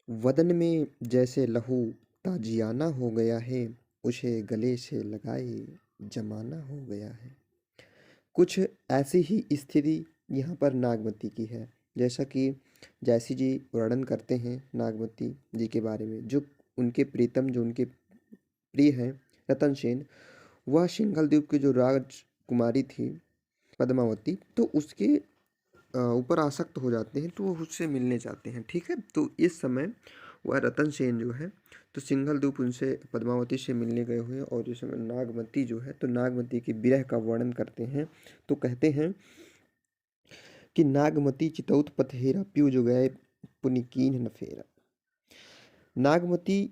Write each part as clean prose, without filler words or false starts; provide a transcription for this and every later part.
वदन में जैसे लहू ताजियाना हो गया है, उसे गले से लगाए जमाना हो गया है। कुछ ऐसी ही स्थिति यहाँ पर नागमती की है। जैसा कि जैसी जी वर्णन करते हैं नागमती जी के बारे में, जो उनके प्रीतम, जो उनके प्रिय हैं रतन सेन, वह सिंघलद्वीप की जो राजकुमारी थी पद्मावती, तो उसके ऊपर आसक्त हो जाते हैं, तो वो उससे मिलने चाहते हैं। ठीक है, तो इस समय वह रतन सेन जो है, तो सिंघलद्वीप उनसे पद्मावती से मिलने गए हुए हैं, और इस समय नागमती जो है, तो नागमती के विरह का वर्णन करते हैं। तो कहते हैं कि नागमती चितौत पथ हेरा, प्यू जो गए पुनि कीन्ह न फेरा। नागमती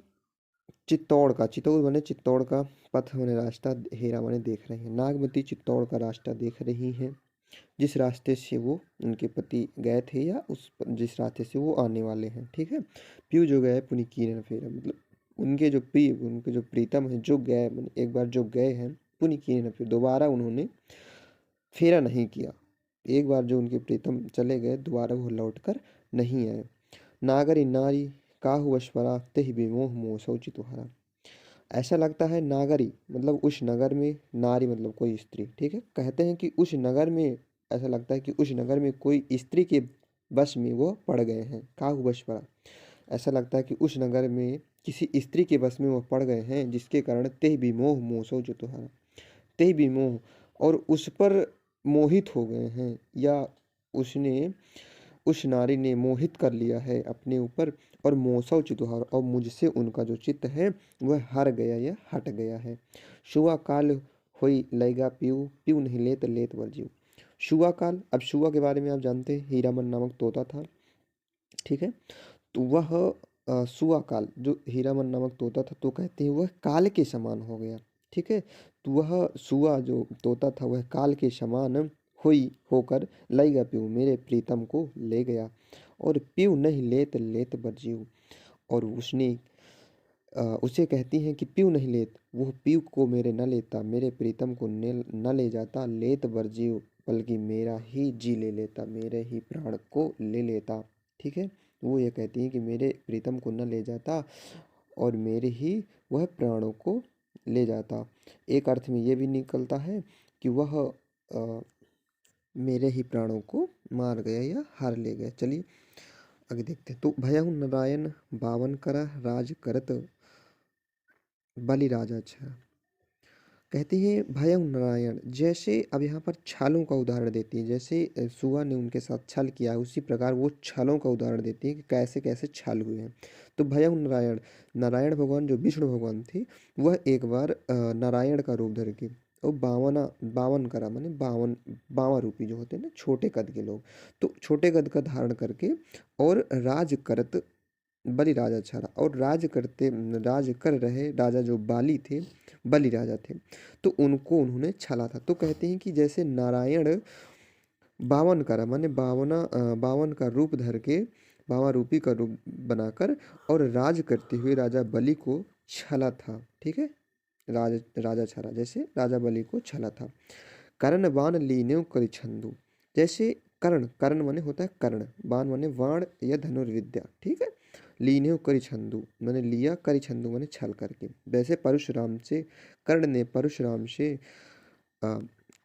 चित्तौड़ का, चितौड़ माने चित्तौड़ का, पथ माने रास्ता, हेरा माने देख रहे हैं। नागमती चित्तौड़ का रास्ता देख रही हैं, जिस रास्ते से वो उनके पति गए थे, या जिस रास्ते से वो आने वाले हैं। ठीक है, प्यू जो गए पुनि कीन्ह न फेरा, मतलब उनके जो प्रिय, उनके जो प्रीतम हैं, जो गए, माने एक बार जो गए हैं, पुनि कीन्ह न फेरा, दोबारा उन्होंने फेरा नहीं किया। एक बार जो उनके प्रीतम चले गए, दोबारा वो लौट कर नहीं आए। नागरी नारी काहू अश्वरा, तेहि विमोह मोह शौचि तुहारा। ऐसा लगता है नागरी मतलब उस नगर में, नारी मतलब कोई स्त्री। ठीक है, कहते हैं कि उस नगर में, ऐसा लगता है कि उस नगर में कोई स्त्री के वश में वो पड़ गए हैं। काहू वशवरा, ऐसा लगता है कि उस नगर में किसी स्त्री के वश में वो पड़ गए हैं, जिसके कारण तेह विमोह मोसो जो तुहारा, तेह विमोह, और उस पर मोहित हो गए हैं, या उसने, उस नारी ने मोहित कर लिया है अपने ऊपर, और मोसौ चितुहार, और मुझसे उनका जो चित्त है वह हर गया या हट गया है। शुआ काल हुई लैगा पीऊ, पीऊ नहीं लेत लेत वर जीव। शुआ काल, अब शुआ के बारे में आप जानते हैं, हीरामन नामक तोता था। ठीक है, तो वह सुआ काल, जो हीरामन नामक तोता था, तो कहते हैं वह काल के समान हो गया। ठीक है, तो वह सुआ जो तोता था, वह काल के समान हुई होकर लई प्यू, मेरे प्रीतम को ले गया, और प्यू नहीं लेत लेत बरजीव, और उसने उसे कहती हैं कि प्यू नहीं लेत, वो प्यू को मेरे न लेता, मेरे प्रीतम को न ले जाता, लेत बरजीव, बल्कि मेरा ही जी ले लेता, मेरे ही प्राण को ले लेता। ठीक है, वो ये कहती हैं कि मेरे प्रीतम को न ले जाता, और मेरे ही वह प्राणों को ले जाता। एक अर्थ में ये भी निकलता है कि वह मेरे ही प्राणों को मार गया या हार ले गया। चलिए आगे देखते हैं। तो भयहु नारायण बावन करा, राज करत बलि राजा छा। कहते हैं भयहु नारायण, जैसे अब यहाँ पर छालों का उदाहरण देती है, जैसे सुआ ने उनके साथ छल किया है, उसी प्रकार वो छलों का उदाहरण देती है कि कैसे कैसे छल हुए हैं। तो भयहु नारायण, नारायण भगवान जो विष्णु भगवान थे, वह एक बार नारायण का रूप धर के, और बावना, बावन करा माने बावन, बावा रूपी जो होते हैं ना, छोटे कद के लोग, तो छोटे कद का धारण करके, और राज करत बलि राजा छाड़ा, और राज कर रहे राजा जो बाली थे, बलि राजा थे, तो उनको उन्होंने छला था। तो कहते हैं कि जैसे नारायण बावन करा माने बावन का रूप धर के, बावा रूपी का रूप बनाकर, और राज करते हुए राजा बलि को छला था। ठीक है, राजा छला, जैसे राजा बलि को छला था। कर्ण बाण लीन्यो करि छंदु, जैसे कर्ण, कर्ण माने होता है कर्ण, बाण माने वाण या धनुर्विद्या। ठीक है, लीन्यो करि छंदु माने लिया, करि छंदु माने छल करके, वैसे परशुराम से, कर्ण ने परशुराम से आ,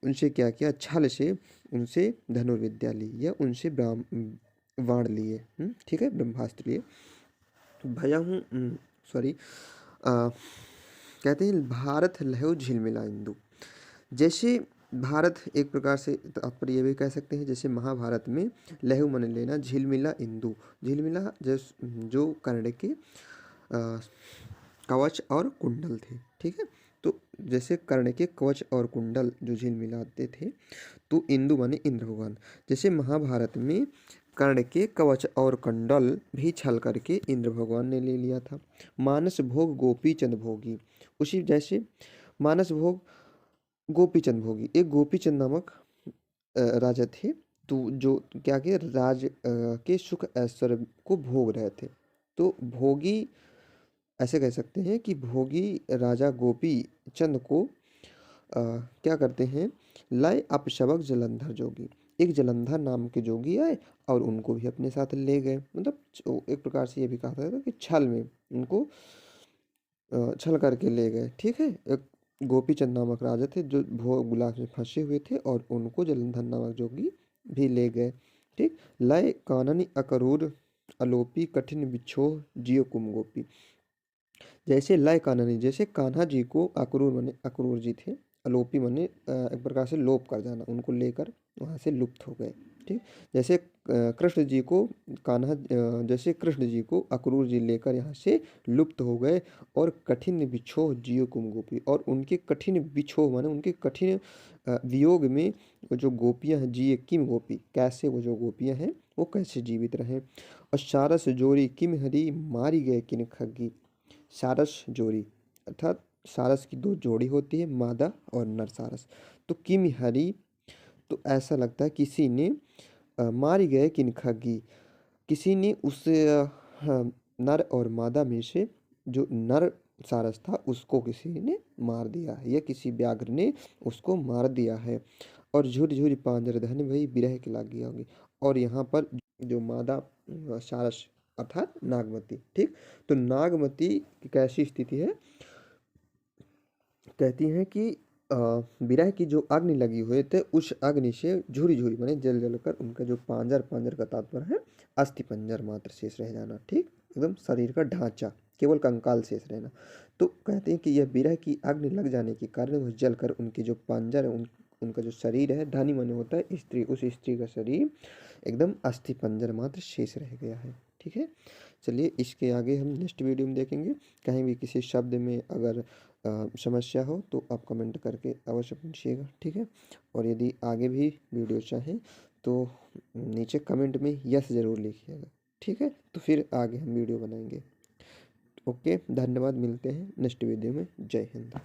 उनसे क्या किया, छल से उनसे धनुर्विद्या ली, या उनसे वाण लिए। ठीक है, ब्रह्मास्त्र लिए। भया हूँ, सॉरी, कहते हैं भारत लहु झिलमिला इंदु, जैसे भारत, एक प्रकार से तात्पर्य ये भी कह सकते हैं, जैसे महाभारत में लहू मन लेना, झिलमिला इंदु, झिलमिला जो कर्ण के कवच और कुंडल थे। ठीक है, तो जैसे कर्ण के कवच और कुंडल जो झिलमिलाते थे, तो इंदु माने इंद्र भगवान, जैसे महाभारत में कर्ण के कवच और कुंडल भी छल करके इंद्र भगवान ने ले लिया था। मानस भोग गोपी चंद भोगी, उसी जैसे मानस भोग गोपी चंद भोगी, एक गोपी चंद नामक राजा थे, तो जो क्या किया, के सुख ऐश्वर्य को भोग रहे थे। तो भोगी, ऐसे कह सकते हैं कि भोगी राजा गोपी चंद को क्या करते हैं, लय अपशबक जलंधर जोगी, एक जलंधर नाम के जोगी आए और उनको भी अपने साथ ले गए। मतलब एक प्रकार से ये भी कहा था कि छल में उनको छल करके ले गए। ठीक है, एक गोपीचंद नामक राजा थे जो भोग विलास में फंसे हुए थे और उनको जलंधर नामक जोगी भी ले गए। ठीक, लय काननी अकरूर अलोपी कठिन बिछोह जियो कुम गोपी। जैसे लय काननी, जैसे कान्हा जी को अक्रूर माने अक्रूर जी थे, अलोपी माने एक प्रकार से लोप कर जाना, उनको लेकर वहाँ से लुप्त हो गए। ठीक, जैसे कृष्ण जी को जैसे कृष्ण जी को अक्रूर जी लेकर यहाँ से लुप्त हो गए। और कठिन बिछोह जियो कुम गोपी, और उनके कठिन बिछोह माने उनके कठिन वियोग में वो जो गोपियाँ हैं, जिए किम गोपी, कैसे वो जो गोपियाँ हैं वो कैसे जीवित रहे। और सारस जोरी किम हरी मारी गए किन खग्गी। सारस जोड़ी अर्थात सारस की दो जोड़ी होती है, मादा और नर सारस। तो किम हरी, तो ऐसा लगता है किसी ने मारी गए किन खग्गी, किसी ने उस हाँ, नर और मादा में से जो नर सारस था उसको किसी ने मार दिया है, या किसी व्याघ्र ने उसको मार दिया है। और झुर झुर पांजर धन वही बिरह के लागी होगी। और यहाँ पर जो मादा सारस अर्थात नागमती। ठीक, तो नागमती की कैसी स्थिति है, कहती हैं कि विरह की जो अग्नि लगी हुए थे उस अग्नि से झुरी झुरी माने जल जल कर उनका जो पांजर, पांजर का तात्पर्य है अस्थि पंजर मात्र शेष रह जाना। ठीक, एकदम शरीर का ढांचा, केवल कंकाल शेष रहना। तो कहते हैं कि यह विरह की अग्नि लग जाने के कारण वह जलकर उनके जो पांजर है, उनका जो शरीर है, धानी माने होता है स्त्री, उस स्त्री का शरीर एकदम अस्थि पंजर मात्र शेष रह गया है। ठीक है, चलिए इसके आगे हम नेक्स्ट वीडियो में देखेंगे। कहीं भी किसी शब्द में अगर समस्या हो तो आप कमेंट करके अवश्य पूछिएगा। ठीक है, और यदि आगे भी वीडियो चाहें तो नीचे कमेंट में यस ज़रूर लिखिएगा। ठीक है, तो फिर आगे हम वीडियो बनाएंगे। ओके, धन्यवाद, मिलते हैं नेक्स्ट वीडियो में। जय हिंद।